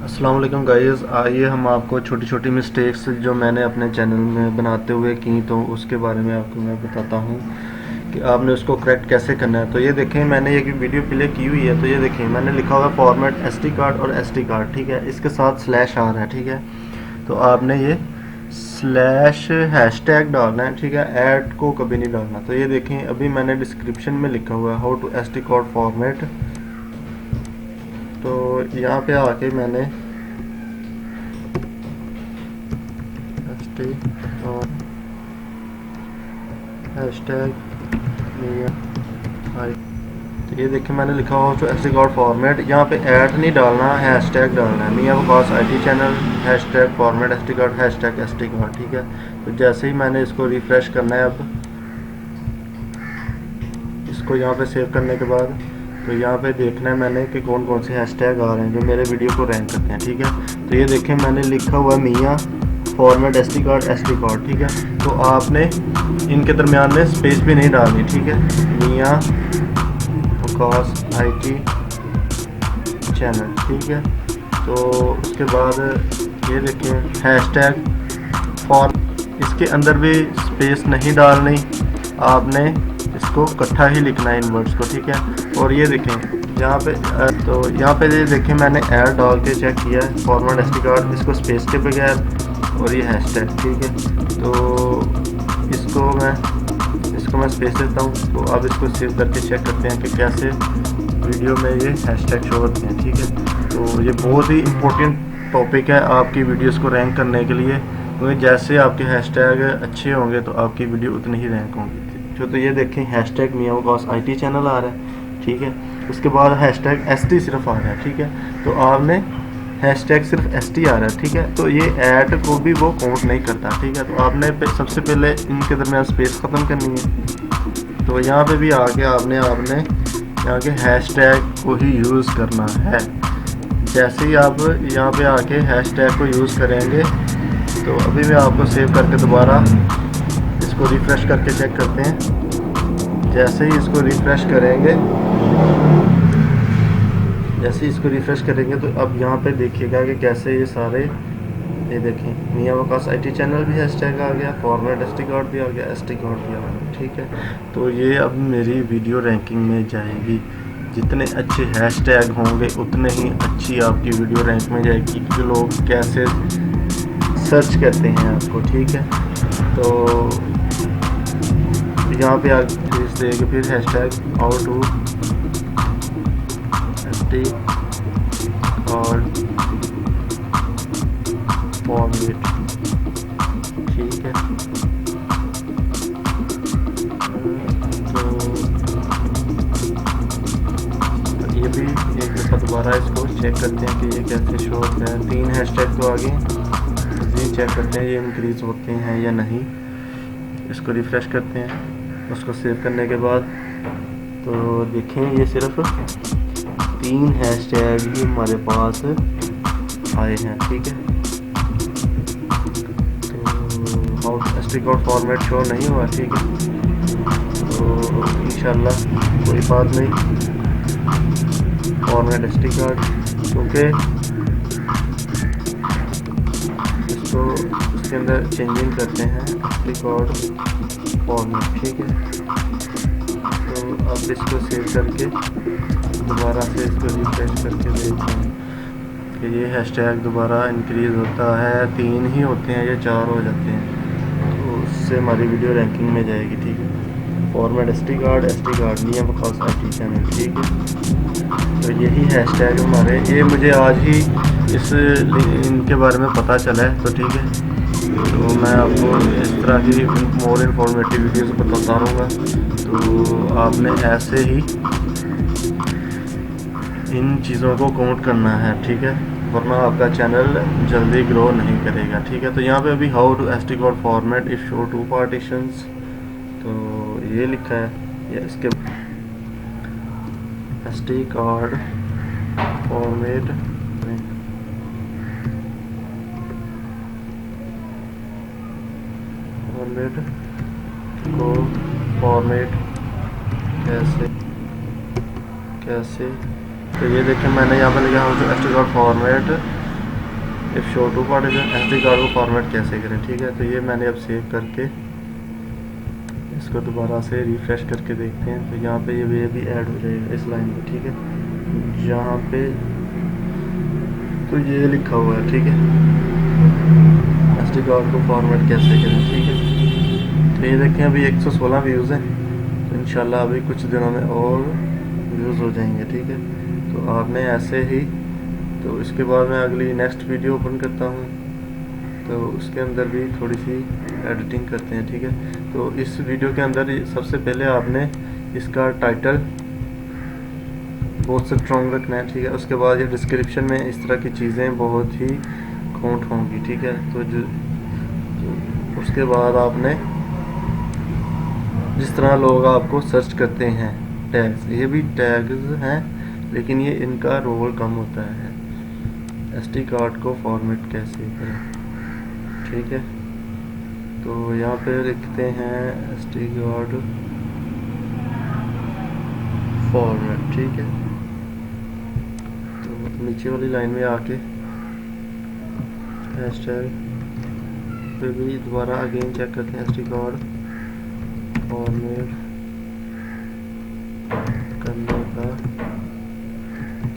अस्सलाम वालेकुम गाइस, आइए हम आपको छोटी छोटी मिस्टेक्स जो मैंने अपने चैनल में बनाते हुए की तो उसके बारे में आपको मैं बताता हूँ कि आपने उसको करेक्ट कैसे करना है। तो ये देखें, मैंने एक वीडियो प्ले की हुई है। तो ये देखें, मैंने लिखा हुआ फॉर्मेट एसडी कार्ड और एसडी कार्ड, ठीक है। इसके साथ स्लैश आ रहा है, ठीक है। तो आपने ये स्लैश हैशटैग डालना है, ठीक है। ऐड को कभी नहीं डालना। तो ये देखें, अभी मैंने डिस्क्रिप्शन में लिखा हुआ है how to SD card format. तो यहाँ पे आके मैंने एसडी और हैशटैग हाई, तो ये देखिए मैंने लिखा हो तो एसडी कार्ड फॉर्मेट। यहाँ पे ऐड नहीं डालना, हैशटैग डालना है। Miyan Waqas IT channel hashtag format SD card hashtag SD card, ठीक है। तो जैसे ही मैंने इसको रिफ्रेश करना है, अब इसको यहाँ पे सेव करने के बाद तो यहाँ पे देखना है मैंने कि कौन कौन से हैशटैग आ रहे हैं जो मेरे वीडियो को रैंक करते हैं, ठीक है। तो ये देखें, मैंने लिखा हुआ मियां फॉर्मेट एसडी कार्ड, ठीक है। तो आपने इनके दरमियान में स्पेस भी नहीं डालनी, ठीक है। मियां वकास आईटी चैनल, ठीक है। तो उसके बाद ये देखें हैशटैग फॉर, इसके अंदर भी स्पेस नहीं डालनी, आपने इसको इकट्ठा ही लिखना है इन वर्ड्स को, ठीक है। और ये देखें यहाँ पे तो यहाँ पे ये देखें मैंने ऐड डाल के चेक किया है फॉर्मेट एसडी कार्ड, इसको स्पेस के बगैर, और ये हैशटैग, ठीक है। तो इसको मैं स्पेस देता हूँ। तो अब इसको सेव करके चेक करते हैं कि कैसे वीडियो में ये हैशटैग शो होते हैं, ठीक है। तो ये बहुत ही इम्पोर्टेंट टॉपिक है आपकी वीडियोस को रैंक करने के लिए, क्योंकि जैसे आपके हैशटैग अच्छे होंगे तो आपकी वीडियो उतनी ही रैंक होगी। तो ये देखें hashtag Miyan Waqas IT channel आ रहा है, ठीक है। उसके बाद हैशटैग एसटी सिर्फ आ रहा है, ठीक है। तो आपने हैशटैग सिर्फ एसटी आ रहा है, ठीक है। तो ये ऐड को भी वो काउंट नहीं करता, ठीक है। तो आपने सबसे पहले इनके दरमियान स्पेस ख़त्म करनी है। तो यहाँ पे भी आके आपने यहाँ के हैशटैग को ही यूज़ करना है। जैसे ही आप यहाँ पे आके हैशटैग को यूज़ करेंगे, तो अभी मैं आपको सेव करके दोबारा इसको रिफ़्रेश करके चेक करते हैं। जैसे ही इसको रिफ़्रेश करेंगे तो अब यहाँ पे देखिएगा कि कैसे ये सारे, ये देखें मियां वकास आईटी चैनल भी हैशटैग आ गया, फॉर्मेट एसडी कार्ड भी आ गया, एसडी कार्ड भी आ गया, ठीक है। तो ये अब मेरी वीडियो रैंकिंग में जाएगी। जितने अच्छे हैशटैग होंगे उतने ही अच्छी आपकी वीडियो रैंक में जाएगी, कि लोग कैसे सर्च करते हैं आपको, ठीक है। तो यहाँ पे आप देंगे फिर hashtag how to SD card format, ठीक है। तो ये भी एक दफ़ा दोबारा इसको चेक करते हैं कि ये कैसे शो होता है। 3 हैशटैग तो आगे मज़ीद चेक करते हैं ये इंक्रीज़ होते हैं या नहीं। इसको रिफ़्रेश करते हैं, उसको सेव करने के बाद तो देखें ये सिर्फ 3 हैशटैग ही हमारे पास आए हैं, ठीक है। तो how SD card format show नहीं हुआ, ठीक है। तो इंशाल्लाह कोई बात नहीं, फॉर्मेट एसडी कार्ड, क्योंकि इसको उसके अंदर चेंजिंग करते हैं एसडी कार्ड फॉर्मेट, ठीक है। तो अब इसको सेव करके दोबारा से इसको रिफ्रेश करके देखते हैं कि ये हैशटैग दोबारा इंक्रीज़ होता है। 3 ही होते हैं या 4 हो जाते हैं, तो उससे हमारी वीडियो रैंकिंग में जाएगी, ठीक है। Format SD card Mian Waqas IT channel, ठीक है। तो यही हैशटैग हमारे, ये मुझे आज ही इनके बारे में पता चला है, तो ठीक है। तो मैं आपको इस तरह की मोर इन्फॉर्मेटिव वीडियोस बताता रहूँगा। तो आपने ऐसे ही इन चीज़ों को काउंट करना है, ठीक है, वरना आपका चैनल जल्दी ग्रो नहीं करेगा, ठीक है। तो यहाँ पे अभी how to SD card format if show 2 partitions, तो ये लिखा है। या इसके एसडी कार्ड फॉर्मेट को फॉर्मेट कैसे। तो ये देखें मैंने यहाँ पे लिखा हो SD card format if show two part SD card को फॉर्मेट कैसे करें, ठीक है। तो ये मैंने अब सेव करके इसको दोबारा से रिफ्रेश करके देखते हैं। तो यहाँ पे ये भी ऐड हो जाएगा इस लाइन में, ठीक है। यहाँ पे तो ये लिखा हुआ है, ठीक है, SD कार्ड को फॉर्मेट कैसे करें, ठीक है। तो ये देखें अभी 116 व्यूज़ हैं, तो इंशाल्लाह अभी कुछ दिनों में और व्यूज़ हो जाएंगे, ठीक है। तो आपने ऐसे ही, तो इसके बाद मैं अगली नेक्स्ट वीडियो ओपन करता हूँ, तो उसके अंदर भी थोड़ी सी एडिटिंग करते हैं, ठीक है। तो इस वीडियो के अंदर सबसे पहले आपने इसका टाइटल बहुत स्ट्रॉन्ग रखना है, ठीक है। उसके बाद ये डिस्क्रिप्शन में इस तरह की चीज़ें बहुत ही काउंट होंगी, ठीक है। तो उसके बाद आपने जिस तरह लोग आपको सर्च करते हैं टैग्स, ये भी टैग्स हैं लेकिन ये इनका रोल कम होता है। SD कार्ड को फॉर्मेट कैसे करें, ठीक है। तो यहाँ पे लिखते हैं SD कार्ड फॉर्मेट, ठीक है। तो नीचे वाली लाइन में आके हैशटैग पे भी दोबारा अगेन चेक करते हैं SD कार्ड फॉर्मेट करने का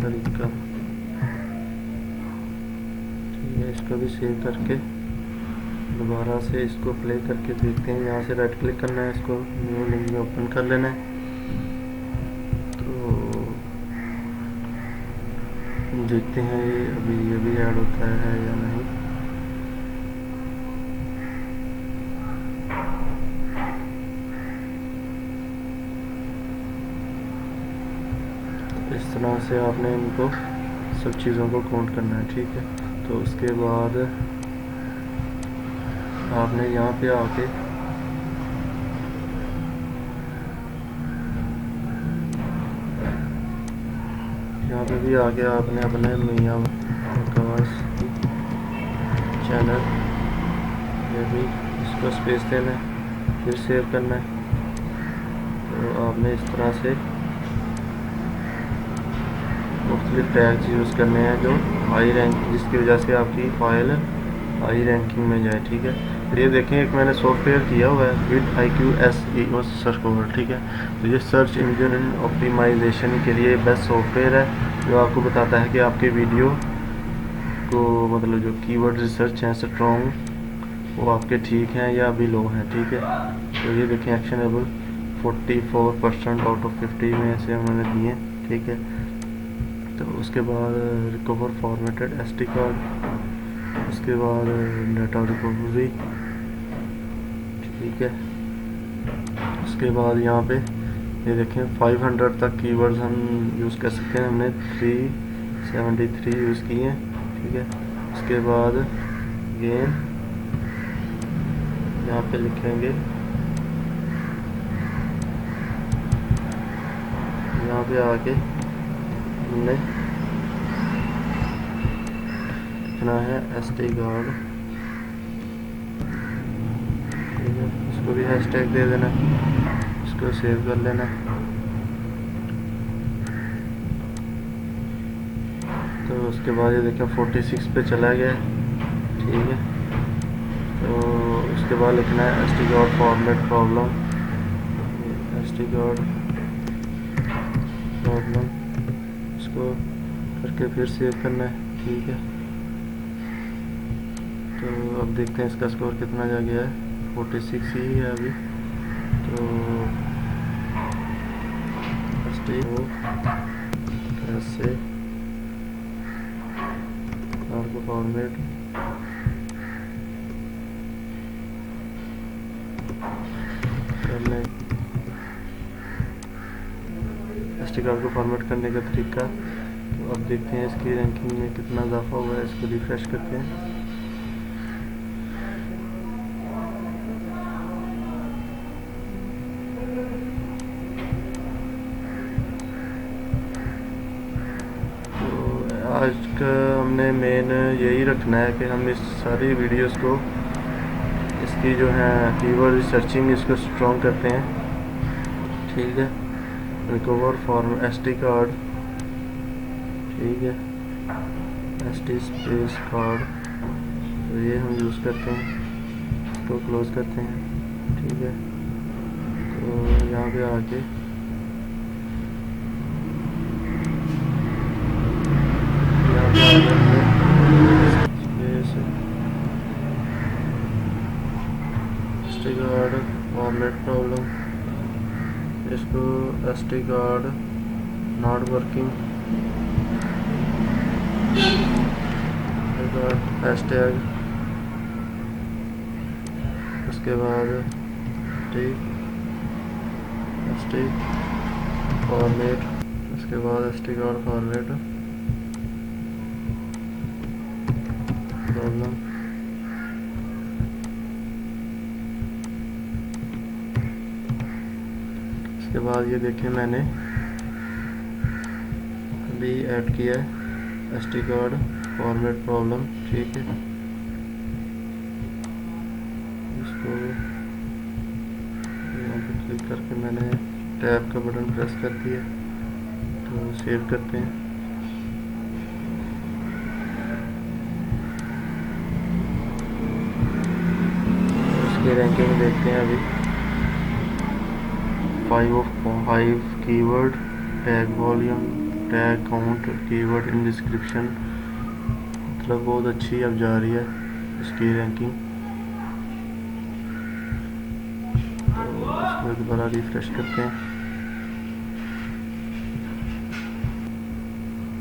तरीका, ठीक है। इसको भी सेव करके दोबारा से इसको प्ले करके देखते हैं। यहाँ से राइट क्लिक करना है, इसको न्यू लिंक में ओपन कर लेना है। तो देखते हैं ये भी ऐड होता है या नहीं। इस तरह से आपने इनको सब चीज़ों को काउंट करना है, ठीक है। तो उसके बाद आपने यहाँ पे आके यहाँ पे भी आके आपने अपने मियाँ आकाश चैनल ये भी इसको स्पेस देना है, फिर सेव करना है। तो आपने इस तरह से मुख्तलिफ टैग्स यूज़ करने हैं जो हाई रैंक, जिसकी वजह से आपकी फाइल हाई रैंकिंग में जाए, ठीक है। तो ये देखें एक मैंने सॉफ्टवेयर किया हुआ है विद IQ SEO सर्च, ठीक है। तो ये सर्च इंजन ऑप्टिमाइजेशन के लिए बेस्ट सॉफ्टवेयर है जो आपको बताता है कि आपके वीडियो को मतलब जो कीवर्ड रिसर्च हैं स्ट्रॉन्ग वो आपके ठीक हैं या अभी लो हैं, ठीक है। तो ये देखें एक्शनेबल 44% आउट ऑफ 50 में से उन्होंने दिए, ठीक है। तो उसके बाद रिकवर फॉर्मेटेड SD कार्ड, उसके बाद डाटा रिकवरी, ठीक है। उसके बाद यहाँ पे ये देखें 500 तक कीवर्ड्स हम यूज़ कर सकते हैं, हमने 373 यूज़ किए हैं, ठीक है। उसके बाद गेन यहाँ पे लिखेंगे, यहाँ पे आके हमने लिखना है SD कार्ड, ठीक है। इसको भी हैशटैग दे देना, इसको सेव कर लेना। तो उसके बाद ये देखिए 46 पे चला गया, ठीक है। तो उसके बाद लिखना है SD card format problem, SD card problem, इसको करके फिर सेव करना है, ठीक है। तो अब देखते हैं इसका स्कोर कितना जा गया है, 46 ही है अभी। तो कैसे आपको फॉर्मेट करने SD कार्ड को फॉर्मेट करने का तरीका। तो अब देखते हैं इसकी रैंकिंग में कितना इजाफा हुआ है, इसको रिफ्रेश करते हैं। तो आज का हमने मेन यही रखना है कि हम इस सारी वीडियोस को इसकी जो है कीवर्ड सर्चिंग इसको स्ट्रॉन्ग करते हैं, ठीक है। रिकवर फॉर्म SD कार्ड, ठीक है, SD स्पेस कार्ड, तो ये हम यूज़ करते हैं, इसको क्लोज़ करते हैं, ठीक है। तो यहाँ पे आके SD कार्ड फॉर्मेट प्रॉब्लम, इसको SD card not working, hashtag, उसके बाद SD फॉर्मेट, उसके बाद SD कार्ड फॉर्मेट प्रॉब्लम, उसके बाद ये देखिए मैंने अभी ऐड किया है SD कार्ड फॉर्मेट प्रॉब्लम, ठीक है। इसको यहाँ पे क्लिक करके मैंने टैब का बटन प्रेस कर दिया, तो सेव करते हैं। इसकी रैंकिंग देखते हैं अभी 5 of 5 keyword, tag volume, tag count, keyword in description, मतलब बहुत अच्छी अब जा रही है इसकी रैंकिंग। तो इसको दोबारा रिफ्रेश करते हैं,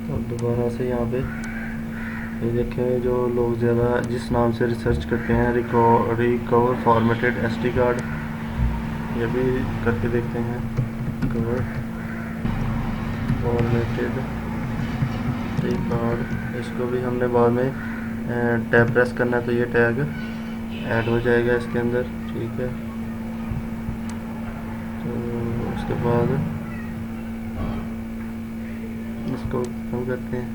तो दोबारा से यहाँ पे ये देखें जो लोग ज़्यादा जिस नाम से रिसर्च करते हैं, रिकवर फॉर्मेटेड SD कार्ड, ये भी करके देखते हैं। रिकवर फॉर्मेटेड SD कार्ड, इसको भी हमने बाद में टैब प्रेस करना है, तो ये टैग ऐड हो जाएगा इसके अंदर, ठीक है। तो उसके बाद इसको हम करते हैं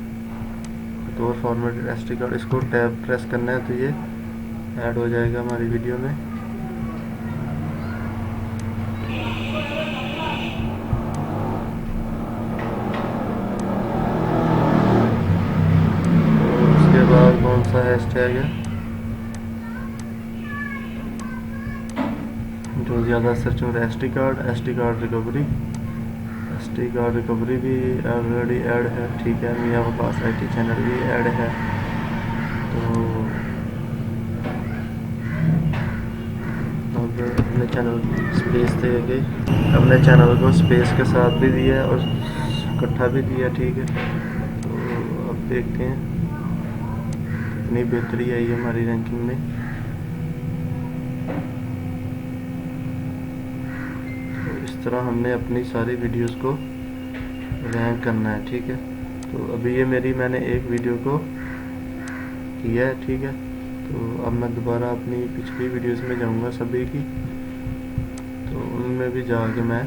रिकवर फॉर्मेटेड SD कार्ड, इसको टैब प्रेस करना है, तो ये ऐड हो जाएगा हमारी वीडियो में। उसके बाद कौन सा हैशटैग है जो ज़्यादा सर्च हो रहा है, SD card recovery, SD card recovery भी ऑलरेडी ऐड है, ठीक है। मियाँ वकास IT चैनल भी ऐड है। तो अब अपने चैनल स्पेस दे के अपने चैनल को स्पेस के साथ भी दिया है और इकट्ठा भी दिया, ठीक है। तो अब देखते हैं कितनी बेहतरी आई है हमारी रैंकिंग में। इस तरह हमने अपनी सारी वीडियोस को रैंक करना है, ठीक है। तो अभी ये मैंने एक वीडियो को किया है, ठीक है। तो अब मैं दोबारा अपनी पिछली वीडियोस में जाऊंगा सभी की, तो उनमें भी जाके मैं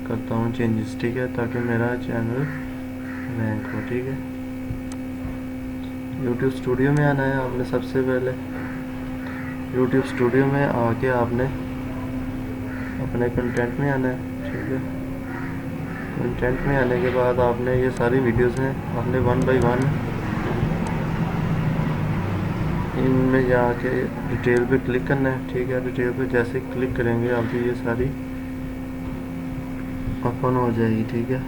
करता हूँ चेंजेस, ठीक है, ताकि मेरा चैनल रैंक हो, ठीक है। YouTube स्टूडियो में आना है आपने, सबसे पहले YouTube स्टूडियो में आके आपने अपने कंटेंट में आना है, ठीक है। कंटेंट में आने के बाद आपने ये सारी वीडियोस हैं, आपने 1 बाय 1 इनमें जाके डिटेल पे क्लिक करना है, ठीक है। डिटेल पे जैसे क्लिक करेंगे आपकी ये सारी ओपन हो जाएगी, ठीक है।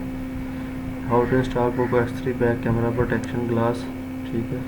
How to install Poco X3 back camera protection glass, ठीक है।